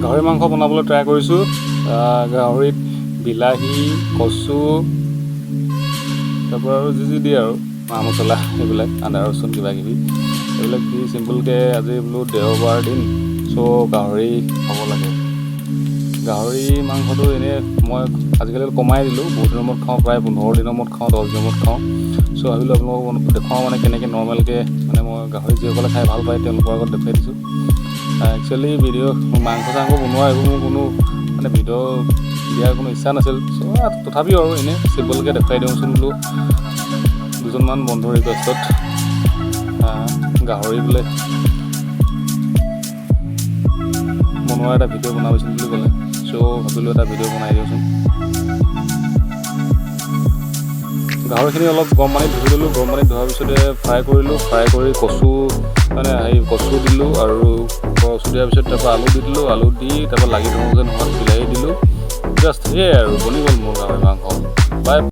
গাহৰি মাংস বনাবলৈ ট্ৰাই কৰিছোঁ। গাহৰিত বিলাহী, কচু, তাৰপৰা আৰু যি দিয়ে আৰু মা মছলা এইবিলাক, আদা ৰচুন কিবাকিবি এইবিলাক দি চিম্পুলকৈ আজি বোলো দেওবাৰ দিন, চ' গাহৰি খাব লাগে। গাহৰি মাংসটো এনেই মই আজিকালি কমাই দিলোঁ, বহুত দিনৰ মূৰত খাওঁ, প্ৰায় 15 দিনৰ মূৰত খাওঁ, 10 দিনৰ মূৰত খাওঁ। চ' ভাবিলোঁ আপোনালোকক দেখুৱাওঁ মানে কেনেকৈ নৰ্মেলকৈ মানে মই গাহৰি যিসকলে খাই ভাল পায় তেওঁলোকৰ আগত দেখুৱাই দিছোঁ। একচুৱেলি ভিডিঅ' মাংস চাংস বনোৱা এইবোৰ মোৰ কোনো মানে ভিডিঅ' দিয়াৰ কোনো ইচ্ছা নাছিল। চ' তথাপিও আৰু এনেই চিম্পলকৈ দেখুৱাই দিওঁচোন বোলো, দুজনমান বন্ধুৰ ৰিকুৱেষ্টত গাহৰি বোলে বনোৱাৰ এটা ভিডিঅ' বনাবচোন বুলি ক'লে। চ' ভাবিলোঁ এটা ভিডিঅ' বনাই দিওঁচোন। গাহৰিখিনি অলপ গৰম পানীত ধুই দিলোঁ, গৰম পানীত ধোৱাৰ পিছতে ফ্ৰাই কৰিলোঁ, ফ্ৰাই কৰি কচু দিলোঁ, আৰু কচু দিয়াৰ পিছত তাৰপৰা আলু দি দিলোঁ, আলু দি তাৰপৰা লাগি ধৰোঁ যেন হোৱাত বিলাহী দিলোঁ। জাষ্ট সেয়াই আৰু বনি গ'ল মোৰ গাহৰি মাংস। বাই।